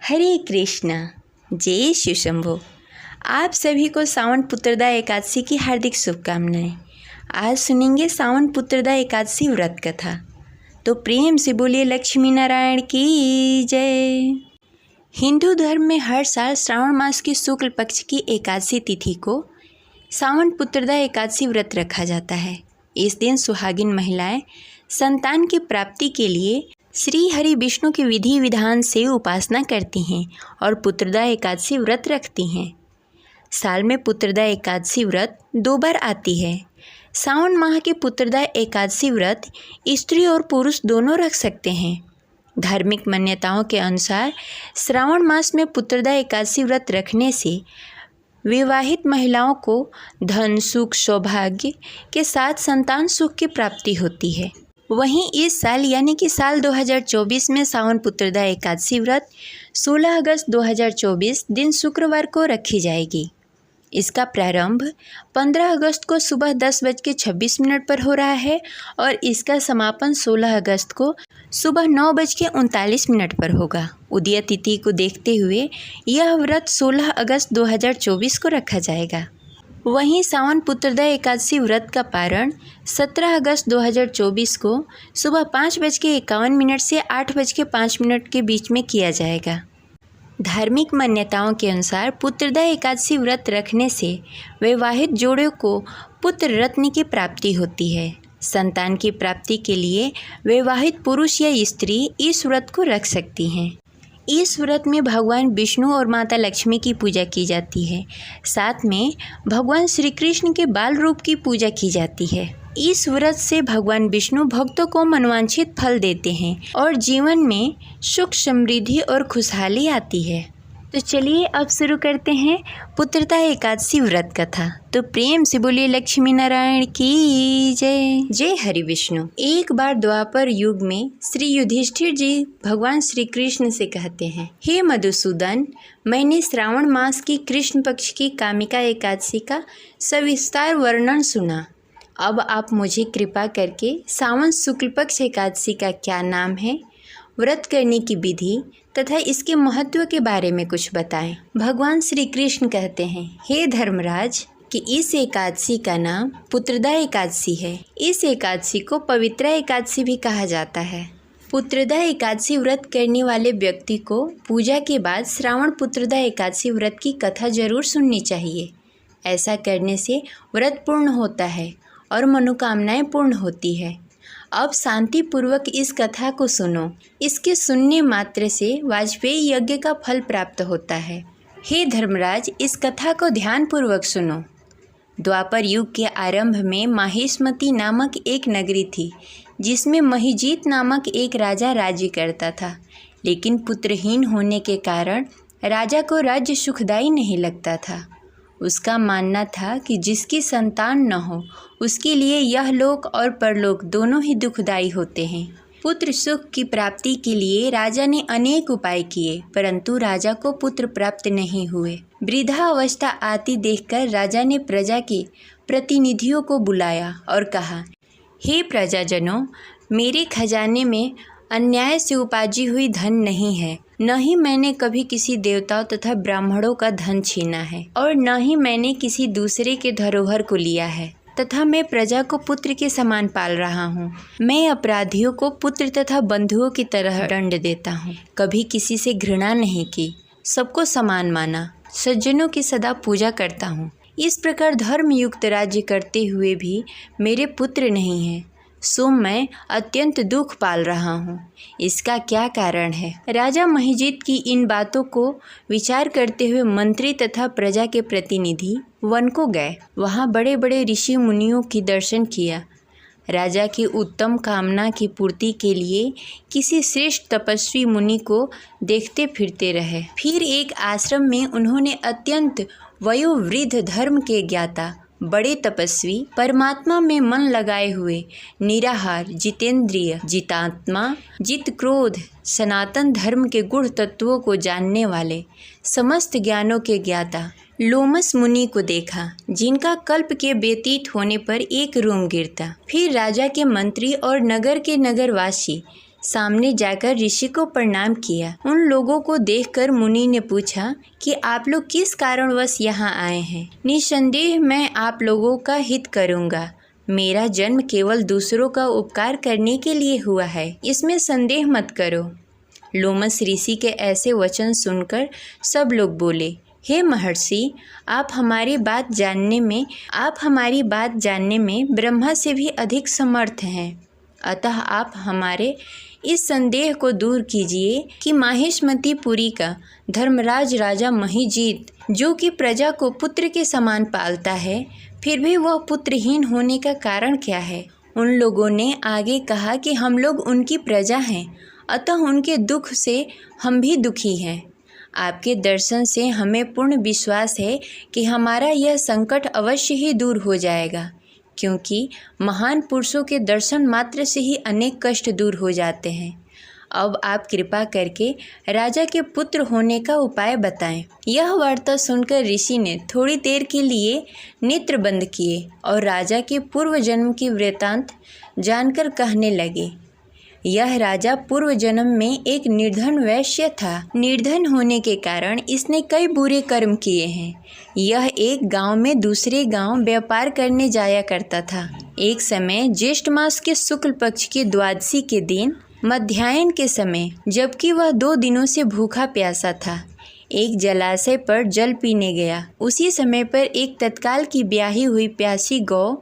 हरे कृष्णा, जय शिव शंभो। आप सभी को सावन पुत्रदा एकादशी की हार्दिक शुभकामनाएं। आज सुनेंगे सावन पुत्रदा एकादशी व्रत कथा। तो प्रेम से बोलिए लक्ष्मी नारायण की जय। हिंदू धर्म में हर साल श्रावण मास की शुक्ल पक्ष की एकादशी तिथि को सावन पुत्रदा एकादशी व्रत रखा जाता है। इस दिन सुहागिन महिलाएं संतान की प्राप्ति के लिए श्री हरि विष्णु के विधि विधान से उपासना करती हैं और पुत्रदा एकादशी व्रत रखती हैं। साल में पुत्रदा एकादशी व्रत 2 बार आती है। सावन माह के पुत्रदा एकादशी व्रत स्त्री और पुरुष दोनों रख सकते हैं। धार्मिक मान्यताओं के अनुसार श्रावण मास में पुत्रदा एकादशी व्रत रखने से विवाहित महिलाओं को धन सुख सौभाग्य के साथ संतान सुख की प्राप्ति होती है। वहीं इस साल यानी कि साल 2024 में सावन पुत्रदा एकादशी व्रत 16 अगस्त 2024 दिन शुक्रवार को रखी जाएगी। इसका प्रारंभ 15 अगस्त को सुबह 10:26 पर हो रहा है और इसका समापन 16 अगस्त को सुबह 9:39 पर होगा। उदय तिथि को देखते हुए यह व्रत 16 अगस्त 2024 को रखा जाएगा। वहीं सावन पुत्रदा एकादशी व्रत का पारण 17 अगस्त 2024 को सुबह 5:51 से 8:05 के बीच में किया जाएगा। धार्मिक मान्यताओं के अनुसार पुत्रदा एकादशी व्रत रखने से वैवाहिक जोड़ों को पुत्र रत्न की प्राप्ति होती है। संतान की प्राप्ति के लिए वैवाहिक पुरुष या स्त्री इस व्रत को रख सकती हैं। इस व्रत में भगवान विष्णु और माता लक्ष्मी की पूजा की जाती है। साथ में भगवान श्री कृष्ण के बाल रूप की पूजा की जाती है। इस व्रत से भगवान विष्णु भक्तों को मनवांछित फल देते हैं और जीवन में सुख समृद्धि और खुशहाली आती है। तो चलिए अब शुरू करते हैं पुत्रदा एकादशी व्रत कथा। तो प्रेम से बोलिए लक्ष्मी नारायण की जय। जय हरि विष्णु। एक बार द्वापर युग में श्री युधिष्ठिर जी भगवान श्री कृष्ण से कहते हैं, हे मधुसूदन, मैंने श्रावण मास की कृष्ण पक्ष की कामिका एकादशी का सविस्तार वर्णन सुना। अब आप मुझे कृपा करके सावन शुक्ल पक्ष एकादशी का क्या नाम है, व्रत करने की विधि तथा इसके महत्व के बारे में कुछ बताएं। भगवान श्री कृष्ण कहते हैं, हे धर्मराज, कि इस एकादशी का नाम पुत्रदा एकादशी है। इस एकादशी को पवित्रा एकादशी भी कहा जाता है। पुत्रदा एकादशी व्रत करने वाले व्यक्ति को पूजा के बाद श्रावण पुत्रदा एकादशी व्रत की कथा जरूर सुननी चाहिए। ऐसा करने से व्रत पूर्ण होता है और मनोकामनाएं पूर्ण होती है। अब शांतिपूर्वक इस कथा को सुनो। इसके सुनने मात्र से वाजपेयी यज्ञ का फल प्राप्त होता है। हे धर्मराज, इस कथा को ध्यानपूर्वक सुनो। द्वापर युग के आरंभ में माहिष्मती नामक एक नगरी थी, जिसमें महिजीत नामक एक राजा राज्य करता था। लेकिन पुत्रहीन होने के कारण राजा को राज्य सुखदायी नहीं लगता था। उसका मानना था कि जिसकी संतान न हो उसके लिए यह लोक और परलोक दोनों ही दुखदायी होते हैं। पुत्र सुख की प्राप्ति के लिए राजा ने अनेक उपाय किए, परंतु राजा को पुत्र प्राप्त नहीं हुए। वृद्धा अवस्था आती देखकर राजा ने प्रजा के प्रतिनिधियों को बुलाया और कहा, हे प्रजाजनों, मेरे खजाने में अन्याय से उपार्जी हुई धन नहीं है, न ही मैंने कभी किसी देवताओं तथा ब्राह्मणों का धन छीना है और न ही मैंने किसी दूसरे के धरोहर को लिया है, तथा मैं प्रजा को पुत्र के समान पाल रहा हूँ। मैं अपराधियों को पुत्र तथा बंधुओं की तरह दंड देता हूँ। कभी किसी से घृणा नहीं की, सबको समान माना, सज्जनों की सदा पूजा करता हूँ। इस प्रकार धर्मयुक्त राज्य करते हुए भी मेरे पुत्र नहीं है, सो मैं अत्यंत दुख पाल रहा हूँ। इसका क्या कारण है? राजा महिजीत की इन बातों को विचार करते हुए मंत्री तथा प्रजा के प्रतिनिधि वन को गए। वहाँ बड़े बड़े ऋषि मुनियों की दर्शन किया। राजा की उत्तम कामना की पूर्ति के लिए किसी श्रेष्ठ तपस्वी मुनि को देखते फिरते रहे। फिर एक आश्रम में उन्होंने अत्यंत वयोवृद्ध धर्म के ज्ञाता बड़े तपस्वी, परमात्मा में मन लगाए हुए, निराहार, जितेंद्रिय, जितात्मा, जित क्रोध, सनातन धर्म के गुण तत्वों को जानने वाले, समस्त ज्ञानों के ज्ञाता लोमस मुनि को देखा, जिनका कल्प के व्यतीत होने पर एक रूम गिरता। फिर राजा के मंत्री और नगर के नगरवासी सामने जाकर ऋषि को प्रणाम किया। उन लोगों को देखकर मुनि ने पूछा कि आप लोग किस कारणवश यहाँ आए हैं। निसंदेह मैं आप लोगों का हित करूँगा। मेरा जन्म केवल दूसरों का उपकार करने के लिए हुआ है, इसमें संदेह मत करो। लोमस ऋषि के ऐसे वचन सुनकर सब लोग बोले, हे महर्षि, आप हमारी बात जानने में ब्रह्मा से भी अधिक समर्थ हैं। अतः आप हमारे इस संदेह को दूर कीजिए कि माहिष्मतीपुरी का धर्मराज राजा महिजीत, जो कि प्रजा को पुत्र के समान पालता है, फिर भी वह पुत्रहीन होने का कारण क्या है। उन लोगों ने आगे कहा कि हम लोग उनकी प्रजा हैं, अतः उनके दुख से हम भी दुखी हैं। आपके दर्शन से हमें पूर्ण विश्वास है कि हमारा यह संकट अवश्य ही दूर हो जाएगा, क्योंकि महान पुरुषों के दर्शन मात्र से ही अनेक कष्ट दूर हो जाते हैं। अब आप कृपा करके राजा के पुत्र होने का उपाय बताएं। यह वार्ता सुनकर ऋषि ने थोड़ी देर के लिए नेत्र बंद किए और राजा के पूर्व जन्म की वृत्तांत जानकर कहने लगे। यह राजा पूर्व जन्म में एक निर्धन वैश्य था। निर्धन होने के कारण इसने कई बुरे कर्म किए हैं। यह एक गांव में दूसरे गांव व्यापार करने जाया करता था। एक समय ज्येष्ठ मास के शुक्ल पक्ष की द्वादशी के दिन मध्याह्न के समय, जबकि वह 2 दिनों से भूखा प्यासा था, एक जलाशय पर जल पीने गया। उसी समय पर एक तत्काल की ब्याही हुई प्यासी गौ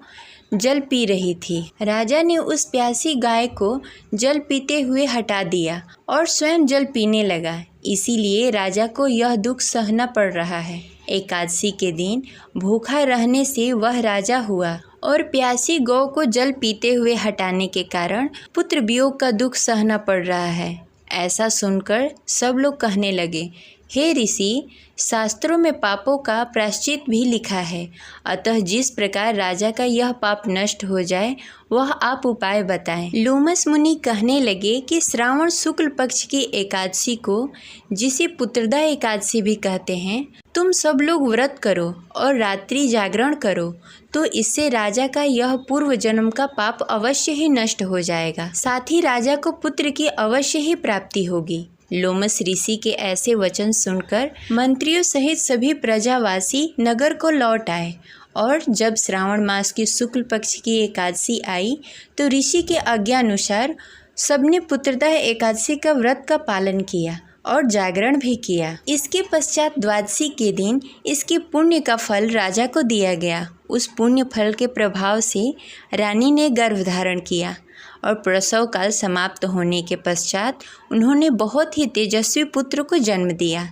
जल पी रही थी। राजा ने उस प्यासी गाय को जल पीते हुए हटा दिया और स्वयं जल पीने लगा। इसीलिए राजा को यह दुख सहना पड़ रहा है। एकादशी के दिन भूखा रहने से वह राजा हुआ और प्यासी गौ को जल पीते हुए हटाने के कारण पुत्र वियोग का दुख सहना पड़ रहा है। ऐसा सुनकर सब लोग कहने लगे, हे ऋषि, शास्त्रों में पापों का प्रायश्चित भी लिखा है, अतः जिस प्रकार राजा का यह पाप नष्ट हो जाए वह आप उपाय बताएं। लोमस मुनि कहने लगे कि श्रावण शुक्ल पक्ष की एकादशी को, जिसे पुत्रदा एकादशी भी कहते हैं, तुम सब लोग व्रत करो और रात्रि जागरण करो, तो इससे राजा का यह पूर्व जन्म का पाप अवश्य ही नष्ट हो जाएगा। साथ ही राजा को पुत्र की अवश्य ही प्राप्ति होगी। लोमस ऋषि के ऐसे वचन सुनकर मंत्रियों सहित सभी प्रजावासी नगर को लौट आए और जब श्रावण मास की शुक्ल पक्ष की एकादशी आई तो ऋषि के आज्ञानुसार सबने पुत्रदा एकादशी का व्रत का पालन किया और जागरण भी किया। इसके पश्चात द्वादशी के दिन इसके पुण्य का फल राजा को दिया गया। उस पुण्य फल के प्रभाव से रानी ने गर्भ धारण किया और प्रसव काल समाप्त होने के पश्चात उन्होंने बहुत ही तेजस्वी पुत्र को जन्म दिया।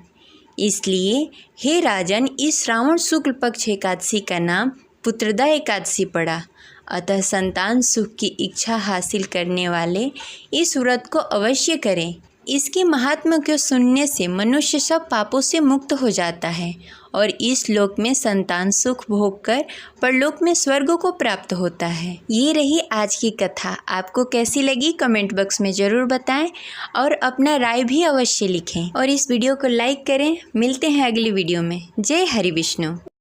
इसलिए हे राजन, इस श्रावण शुक्ल पक्ष एकादशी का नाम पुत्रदा एकादशी पड़ा। अतः संतान सुख की इच्छा हासिल करने वाले इस व्रत को अवश्य करें। इसके महात्म्य को सुनने से मनुष्य सब पापों से मुक्त हो जाता है और इस लोक में संतान सुख भोग कर परलोक में स्वर्ग को प्राप्त होता है। ये रही आज की कथा। आपको कैसी लगी कमेंट बॉक्स में ज़रूर बताएं और अपना राय भी अवश्य लिखें और इस वीडियो को लाइक करें। मिलते हैं अगली वीडियो में। जय हरि विष्णु।